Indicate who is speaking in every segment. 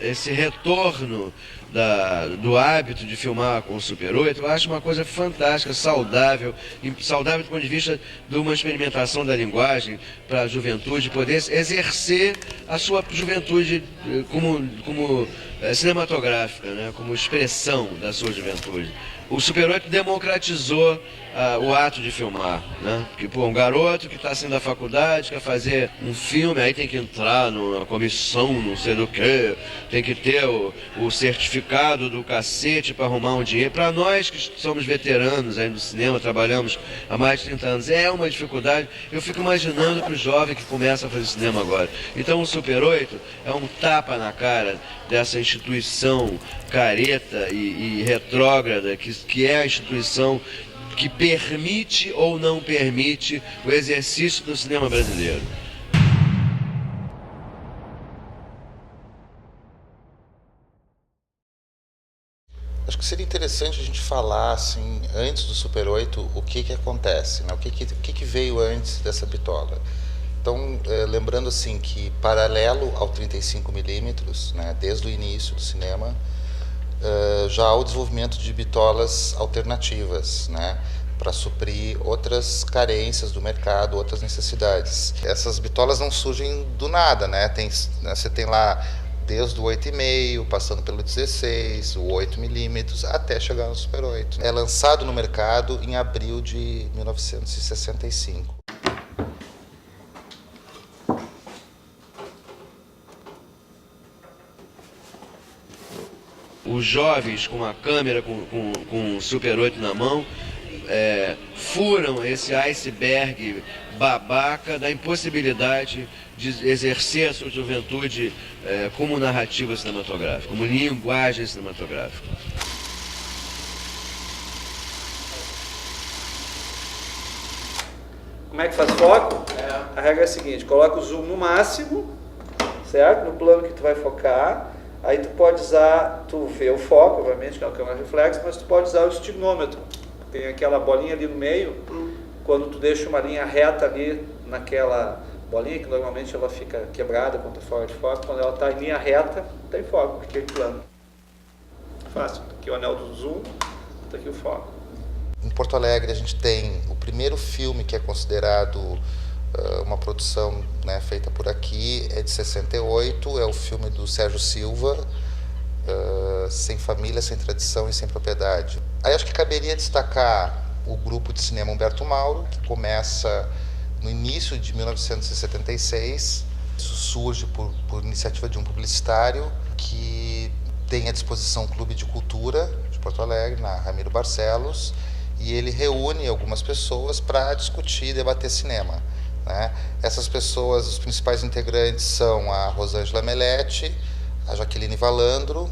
Speaker 1: Esse retorno do hábito de filmar com o Super 8, eu acho uma coisa fantástica, saudável do ponto de vista de uma experimentação da linguagem para a juventude, poder exercer a sua juventude como cinematográfica, né? Como expressão da sua juventude. O Super 8 democratizou o ato de filmar, né? Que, pô, um garoto que está saindo da faculdade, quer fazer um filme, aí tem que entrar numa comissão, não sei do que, tem que ter o certificado do cacete para arrumar um dinheiro. Para nós que somos veteranos aí do cinema, trabalhamos há mais de 30 anos, é uma dificuldade. Eu fico imaginando para o jovem que começa a fazer cinema agora. Então o Super 8 é um tapa na cara dessa instituição careta e retrógrada que é a instituição que permite ou não permite o exercício do cinema brasileiro.
Speaker 2: Acho que seria interessante a gente falar, assim, antes do Super 8, o que acontece, né? O que veio antes dessa bitola. Então, lembrando assim que paralelo ao 35mm, né, desde o início do cinema, já há o desenvolvimento de bitolas alternativas, né, para suprir outras carências do mercado, outras necessidades. Essas bitolas não surgem do nada, né? Você tem lá desde o 8,5, passando pelo 16, o 8mm, até chegar no Super 8. É lançado no mercado em abril de 1965.
Speaker 1: Os jovens com a câmera, com o Super 8 na mão, furam esse iceberg babaca da impossibilidade de exercer a sua juventude como narrativa cinematográfica, como linguagem cinematográfica.
Speaker 3: Como é que faz foco? A regra é a seguinte: coloca o zoom no máximo, certo? No plano que tu vai focar. Aí tu pode usar, tu vê o foco, obviamente, que é uma câmera reflex, mas tu pode usar o estignômetro. Tem aquela bolinha ali no meio, quando tu deixa uma linha reta ali naquela bolinha, que normalmente ela fica quebrada quando tá fora de foco, quando ela está em linha reta, tá em foco, aquele plano. Fácil, tá aqui o anel do zoom, tá aqui o foco.
Speaker 2: Em Porto Alegre a gente tem o primeiro filme que é considerado uma produção, né, feita por aqui, é de 68, é o filme do Sérgio Silva, Sem Família, Sem Tradição e Sem Propriedade. Aí acho que caberia destacar o grupo de cinema Humberto Mauro, que começa no início de 1976, isso surge por iniciativa de um publicitário que tem à disposição um clube de cultura de Porto Alegre, na Ramiro Barcelos, e ele reúne algumas pessoas para discutir e debater cinema. Né? Essas pessoas, os principais integrantes são a Rosângela Melete, a Jaqueline Valandro,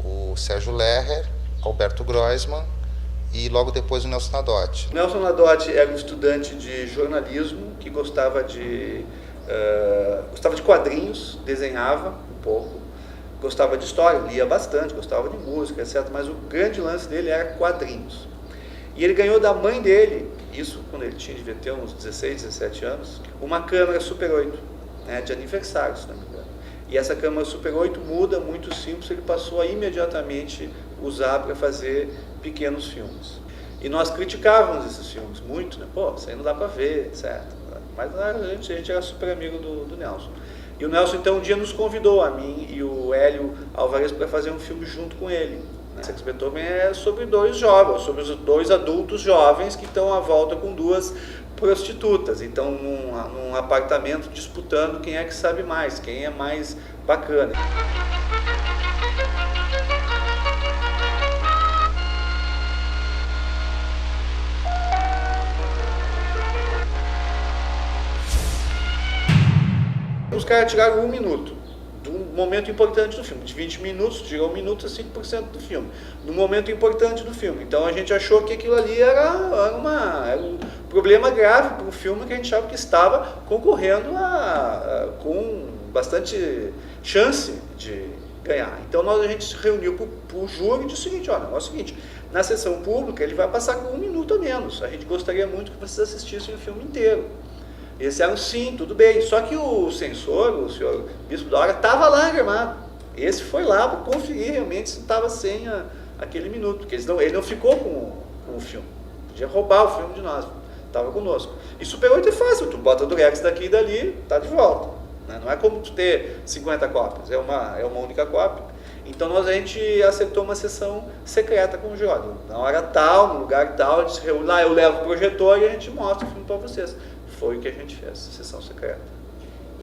Speaker 2: o Sérgio Lerrer, Alberto Groisman e logo depois o Nelson Nadotti.
Speaker 3: Nelson Nadotti era um estudante de jornalismo que gostava de quadrinhos, desenhava um pouco, gostava de história, lia bastante, gostava de música, etc. Mas o grande lance dele era quadrinhos. E ele ganhou da mãe dele, isso quando ele devia ter uns 16, 17 anos, uma câmera Super 8, né, de aniversário, se não me engano. E essa câmera Super 8 muda, muito simples, ele passou a imediatamente usar para fazer pequenos filmes. E nós criticávamos esses filmes muito, né? Pô, isso aí não dá para ver, etc. Mas a gente era super amigo do Nelson. E o Nelson então um dia nos convidou, a mim e o Hélio Alvarez, para fazer um filme junto com ele. Sex Beethoven é sobre dois jovens, sobre os dois adultos jovens que estão à volta com duas prostitutas. Então, num apartamento disputando quem é que sabe mais, quem é mais bacana. Os caras tiraram 1 minuto. De um momento importante do filme, de 20 minutos, tirou 1 minuto a 5% do filme, no momento importante do filme. Então a gente achou que aquilo ali era um problema grave para o filme, que a gente achava que estava concorrendo com bastante chance de ganhar. Então a gente se reuniu para o júri e disse o seguinte: olha, é o seguinte, na sessão pública ele vai passar com 1 minuto a menos, a gente gostaria muito que vocês assistissem o filme inteiro. Eles disseram sim, tudo bem. Só que o censor, o senhor Bispo da Hora, estava lá armado. Esse foi lá para conferir realmente se estava sem aquele minuto, porque ele não ficou com o filme. Podia roubar o filme de nós, estava conosco. E Super 8 é fácil, tu bota durex daqui e dali, tá de volta. Né? Não é como tu ter 50 cópias, é uma única cópia. Então a gente acertou uma sessão secreta com o Jordan. Na hora tal, no lugar tal, a gente se reúne lá, eu levo o projetor e a gente mostra o filme para vocês. Foi o que a gente fez, sessão secreta.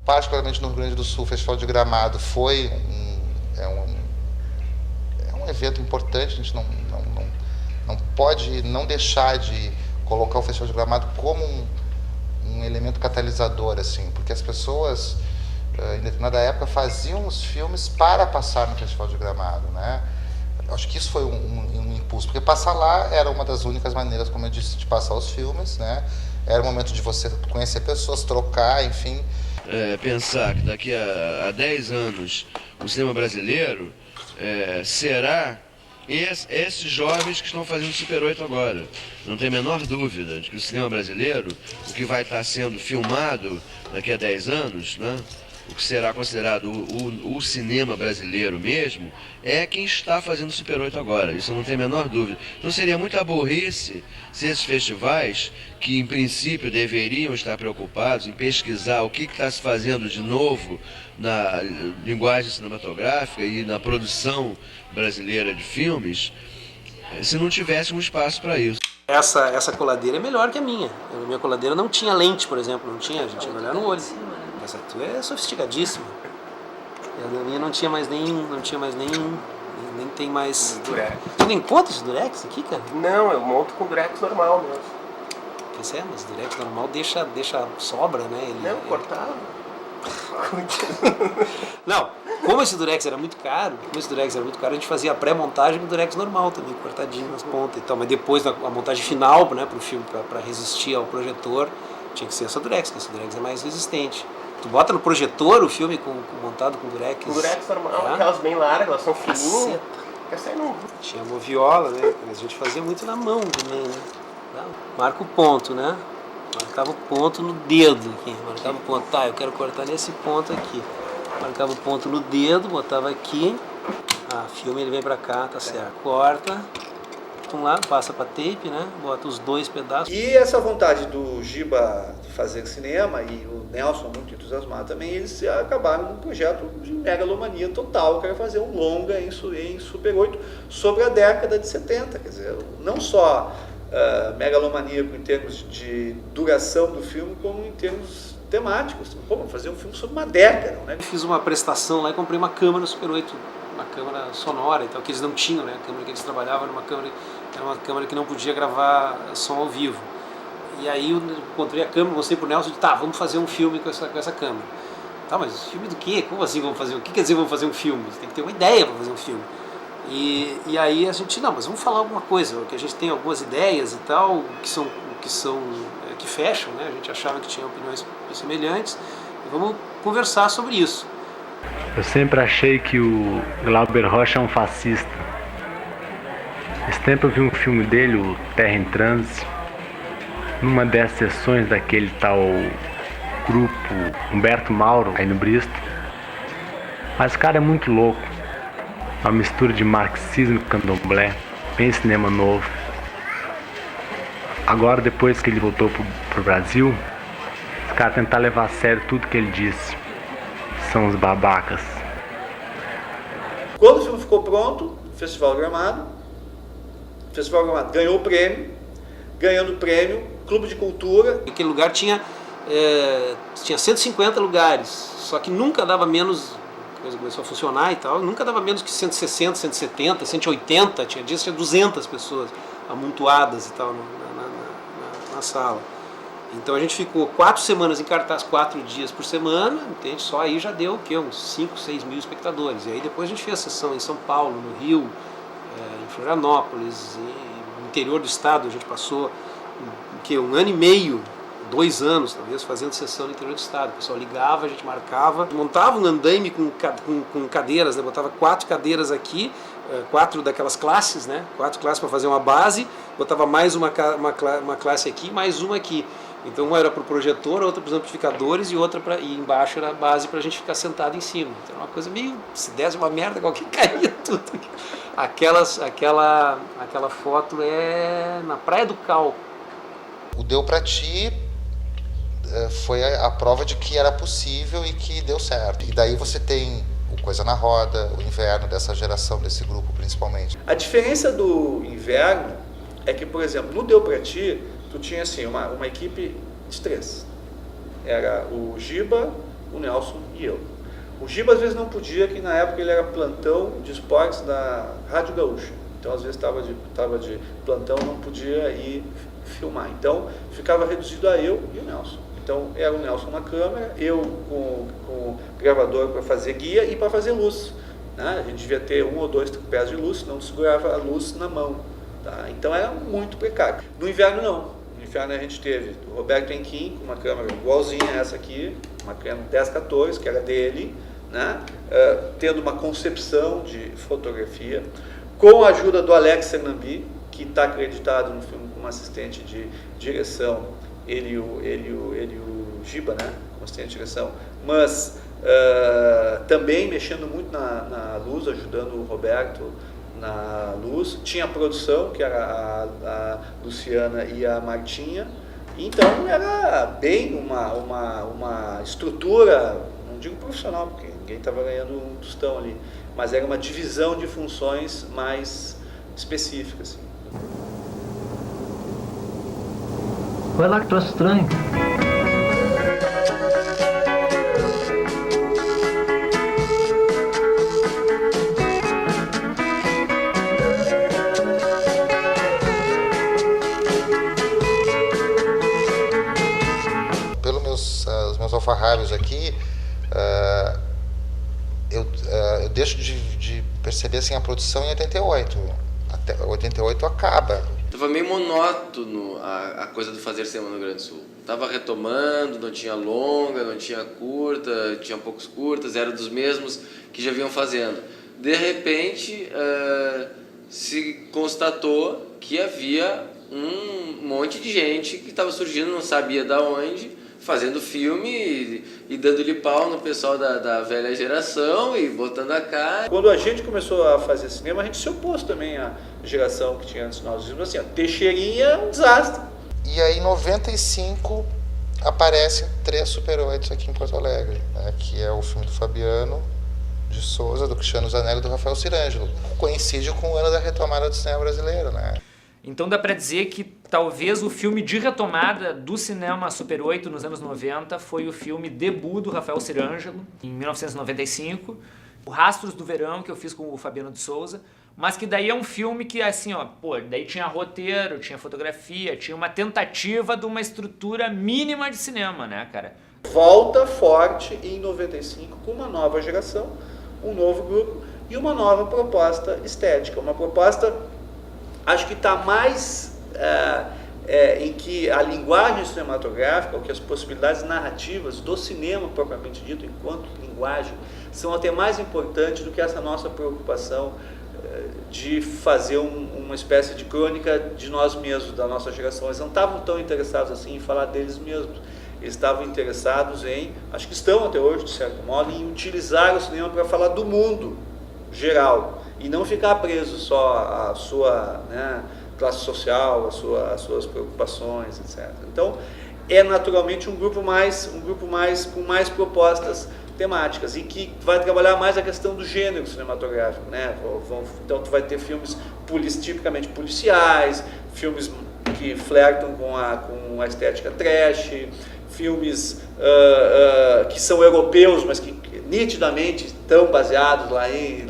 Speaker 2: Particularmente no Rio Grande do Sul, o Festival de Gramado foi um evento importante. A gente não pode não deixar de colocar o Festival de Gramado como um elemento catalisador, assim, porque as pessoas em determinada época faziam os filmes para passar no Festival de Gramado, né? Acho que isso foi um impulso, porque passar lá era uma das únicas maneiras, como eu disse, de passar os filmes, né? Era o momento de você conhecer pessoas, trocar, enfim.
Speaker 1: Pensar que daqui a 10 anos o cinema brasileiro será esses jovens que estão fazendo Super 8 agora. Não tem a menor dúvida de que o cinema brasileiro, o que vai estar sendo filmado daqui a 10 anos, né? O que será considerado o cinema brasileiro mesmo, é quem está fazendo Super 8 agora, isso não tem a menor dúvida. Então seria muita burrice se esses festivais, que em princípio deveriam estar preocupados em pesquisar o que está se fazendo de novo na linguagem cinematográfica e na produção brasileira de filmes, se não tivesse um espaço para isso.
Speaker 4: Essa coladeira é melhor que a minha. A minha coladeira não tinha lente, por exemplo, não tinha, a gente ia olhar no olho. Essa tua é sofisticadíssima. A minha não tinha mais nem tem mais...
Speaker 5: Durex.
Speaker 4: Tu nem conta esse Durex aqui, cara?
Speaker 5: Não, eu monto com Durex normal mesmo.
Speaker 4: Pois é, mas Durex normal deixa sobra, né? Ele,
Speaker 5: Não, cortava.
Speaker 4: Não, como esse Durex era muito caro, a gente fazia a pré-montagem com Durex normal também, cortadinho nas pontas e tal. Mas depois a montagem final, né, pro filme, para resistir ao projetor, tinha que ser essa Durex, porque essa Durex é mais resistente. Tu bota no projetor o filme montado com Durex.
Speaker 5: Com Durex normal, aquelas bem largas, elas são fininhas. Essa aí não.
Speaker 4: Tinha moviola, né? Mas a gente fazia muito na mão também, né? Marca o ponto, né? Marcava o ponto no dedo aqui. Marcava o ponto. Tá, eu quero cortar nesse ponto aqui. Marcava o ponto no dedo, botava aqui. Filme, ele vem pra cá, tá certo. Corta. Um lado, passa para tape, né? Bota os 2 pedaços.
Speaker 3: E essa vontade do Giba de fazer cinema e o Nelson muito entusiasmado também, eles acabaram num projeto de megalomania total, que era fazer um longa em Super 8 sobre a década de 70, quer dizer, não só megalomaníaco em termos de duração do filme, como em termos temáticos. Como fazer um filme sobre uma década, né?
Speaker 4: Eu fiz uma prestação lá e comprei uma câmera no Super 8, uma câmera sonora e tal, que eles não tinham, né? A câmera que eles trabalhavam era uma câmera que não podia gravar som ao vivo. E aí eu encontrei a câmera, mostrei pro Nelson e disse, tá, vamos fazer um filme com essa câmera. Tá, mas filme do quê? Como assim vamos fazer? O que quer dizer vamos fazer um filme? Você tem que ter uma ideia para fazer um filme. E aí a gente, não, mas vamos falar alguma coisa, porque a gente tem algumas ideias e tal, que fecham, né? A gente achava que tinha opiniões semelhantes, e vamos conversar sobre isso.
Speaker 6: Eu sempre achei que o Glauber Rocha é um fascista. Esse tempo eu vi um filme dele, o Terra em Trânsito, numa dessas sessões daquele tal grupo Humberto Mauro, aí no Bristol. Mas o cara é muito louco. É uma mistura de marxismo e candomblé, bem cinema novo. Agora, depois que ele voltou pro Brasil, os caras tentaram levar a sério tudo que ele disse. São os babacas.
Speaker 3: Quando o filme ficou pronto, Festival Gramado ganhou o prêmio, ganhando o prêmio, Clube de Cultura.
Speaker 4: Aquele lugar tinha 150 lugares, só que nunca dava menos, a coisa começou a funcionar e tal, nunca dava menos que 160, 170, 180, tinha dias que tinha 200 pessoas amontoadas e tal na sala. Então a gente ficou 4 semanas em cartaz, 4 dias por semana, entende? Só aí já deu o quê? Uns 5, 6 mil espectadores. E aí depois a gente fez sessão em São Paulo, no Rio, em Florianópolis, no interior do estado. A gente passou um ano e meio, 2 anos talvez, fazendo sessão no interior do estado. O pessoal ligava, a gente marcava, montava um andaime com cadeiras, né? Botava 4 cadeiras aqui, 4 daquelas classes, né? 4 classes para fazer uma base, botava mais uma classe aqui, mais uma aqui. Então uma era para o projetor, outra para os amplificadores e embaixo era a base para a gente ficar sentado em cima. Então era uma coisa meio, se desse uma merda qualquer, caía tudo. Aquela foto é na Praia do Cal.
Speaker 2: O Deu Pra Ti foi a prova de que era possível e que deu certo. E daí você tem o Coisa na Roda, o Inverno, dessa geração, desse grupo principalmente.
Speaker 3: A diferença do Inverno é que, por exemplo, no Deu Pra Ti, tu tinha assim, uma equipe de 3. Era o Giba, o Nelson e eu. O Giba às vezes não podia, que na época ele era plantão de esportes da Rádio Gaúcha. Então às vezes estava de plantão, não podia ir filmar. Então ficava reduzido a eu e o Nelson. Então era o Nelson na câmera, eu com o gravador para fazer guia e para fazer luz. Né? A gente devia ter 1 ou 2 tripés de luz, senão segurava a luz na mão. Tá? Então era muito precário. No inverno não. No inverno a gente teve o Roberto Enquim com uma câmera igualzinha a essa aqui, uma Canon 1014, que era dele, né? Tendo uma concepção de fotografia, com a ajuda do Alex Sernambi, que está acreditado no filme como assistente de direção, ele e o Giba, né? Como assistente de direção, mas também mexendo muito na luz, ajudando o Roberto na luz. Tinha a produção, que era a Luciana e a Martinha. Então era bem uma estrutura, não digo profissional, porque ninguém estava ganhando um tostão ali, mas era uma divisão de funções mais específica. Assim.
Speaker 7: Vai lá que tu é estranho.
Speaker 2: Os meus alfarrábios aqui, eu deixo de perceber assim, a produção em 88. Até 88 acaba.
Speaker 8: Tava meio monótono a coisa do fazer cinema no Rio Grande do Sul. Tava retomando, não tinha longa, não tinha curta, tinha poucos curtas, era dos mesmos que já vinham fazendo. De repente, se constatou que havia um monte de gente que estava surgindo, não sabia de onde, fazendo filme e dando-lhe pau no pessoal da velha geração e botando a cara.
Speaker 3: Quando a gente começou a fazer cinema, a gente se opôs também à geração que tinha antes de nós. Assim, ó, Teixeirinha é um desastre.
Speaker 2: E aí em 95 aparecem 3 Super 8 aqui em Porto Alegre, né, que é o filme do Fabiano de Souza, do Cristiano Zanelli e do Rafael Cirângelo. Coincide com o ano da retomada do cinema brasileiro, né?
Speaker 9: Então dá para dizer que talvez o filme de retomada do cinema Super 8 nos anos 90 foi o filme debut do Rafael Cirângelo, em 1995, o Rastros do Verão, que eu fiz com o Fabiano de Souza, mas que daí é um filme que, assim, ó, daí tinha roteiro, tinha fotografia, tinha uma tentativa de uma estrutura mínima de cinema, né, cara?
Speaker 3: Volta forte em 95 com uma nova geração, um novo grupo e uma nova proposta estética, uma proposta, acho que está mais em que a linguagem cinematográfica, ou que as possibilidades narrativas do cinema propriamente dito, enquanto linguagem, são até mais importantes do que essa nossa preocupação de fazer uma espécie de crônica de nós mesmos, da nossa geração. Eles não estavam tão interessados assim em falar deles mesmos. Eles estavam interessados em, acho que estão até hoje, de certo modo, em utilizar o cinema para falar do mundo geral e não ficar preso só à sua, né, classe social, às suas preocupações, etc. Então, é naturalmente um grupo mais com mais propostas temáticas e que vai trabalhar mais a questão do gênero cinematográfico, né? Então, tu vai ter filmes tipicamente policiais, filmes que flertam com a estética trash, filmes que são europeus, mas que nitidamente estão baseados lá em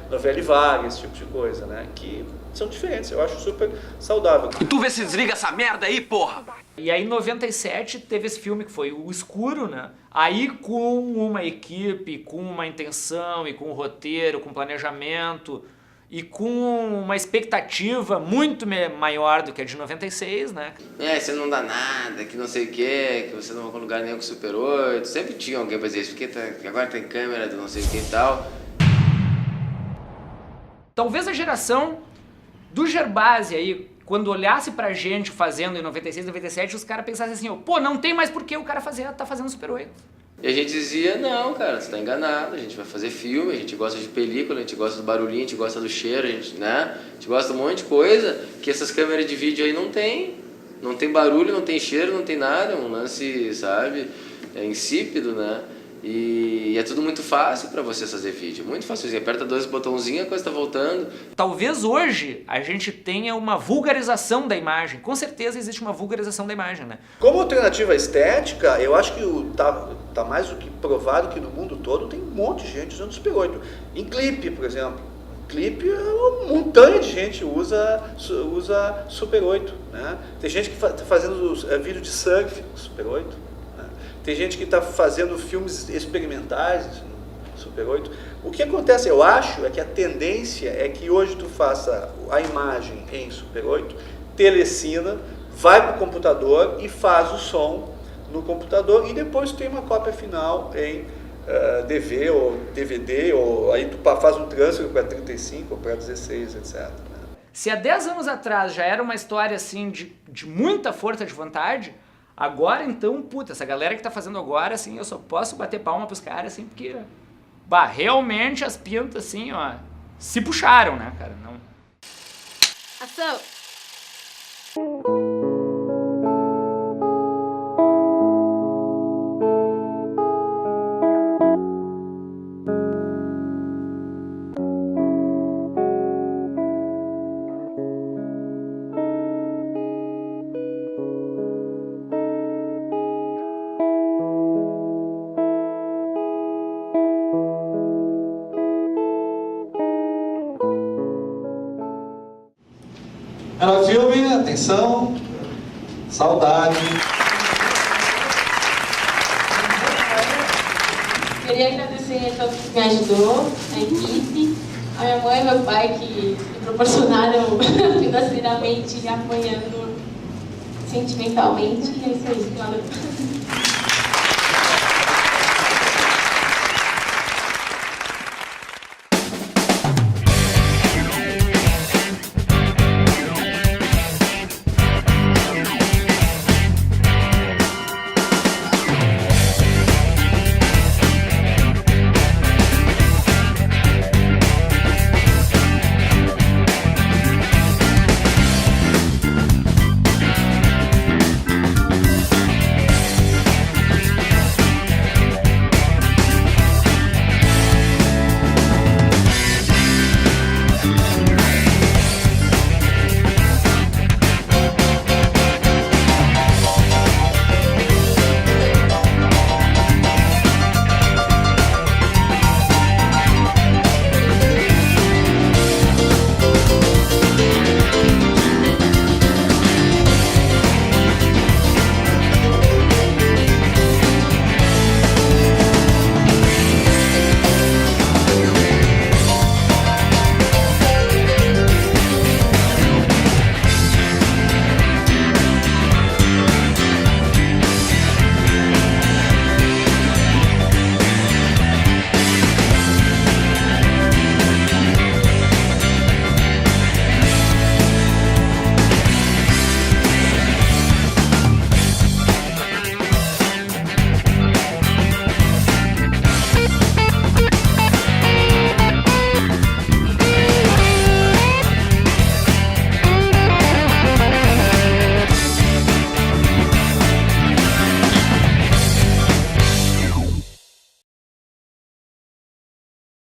Speaker 3: novela e vaga, esse tipo de coisa, né? Que são diferentes, eu acho super saudável.
Speaker 10: E tu vê se desliga essa merda aí, porra!
Speaker 9: E aí em 97 teve esse filme que foi O Escuro, né? Aí com uma equipe, com uma intenção e com um roteiro, com planejamento e com uma expectativa muito maior do que a de 96, né?
Speaker 8: Você não dá nada, que não sei o que você não vai com lugar nenhum com Super 8. Sempre tinha alguém pra dizer isso, porque agora tem câmera do não sei o que e tal.
Speaker 9: Talvez a geração do Gervásio aí, quando olhasse pra gente fazendo em 96, 97, os caras pensassem assim, pô, não tem mais por que o cara tá fazendo Super 8.
Speaker 8: E a gente dizia, não, cara, você tá enganado, a gente vai fazer filme, a gente gosta de película, a gente gosta do barulhinho, a gente gosta do cheiro, a gente gosta de um monte de coisa que essas câmeras de vídeo aí não tem. Não tem barulho, não tem cheiro, não tem nada, é um lance, sabe, insípido, né? E é tudo muito fácil para você fazer vídeo, muito fácil. Você aperta 2 botãozinhos, a coisa tá voltando.
Speaker 9: Talvez hoje a gente tenha uma vulgarização da imagem. Com certeza existe uma vulgarização da imagem, né?
Speaker 3: Como alternativa estética, eu acho que tá mais do que provado que no mundo todo tem um monte de gente usando Super 8. Em clipe, por exemplo. Clipe, uma montanha de gente usa Super 8. Né? Tem gente que está fazendo vídeo de surf com Super 8. Tem gente que está fazendo filmes experimentais no Super 8. O que acontece, eu acho, é que a tendência é que hoje tu faça a imagem em Super 8, telecina, vai para o computador e faz o som no computador e depois tem uma cópia final em DV ou DVD, ou aí tu faz um transfer para 35 ou para 16, etc. Né?
Speaker 9: Se há 10 anos atrás já era uma história assim de muita força de vontade, agora então, puta, essa galera que tá fazendo agora, assim, eu só posso bater palma pros caras, assim, porque, realmente as pintas, assim, ó, se puxaram, né, cara, não...
Speaker 11: Ação!
Speaker 3: Era filme, atenção, saudade.
Speaker 11: Queria agradecer a todos que me ajudou, a equipe, a minha mãe e meu pai que me proporcionaram financeiramente e apoiando sentimentalmente. É isso aí, valeu.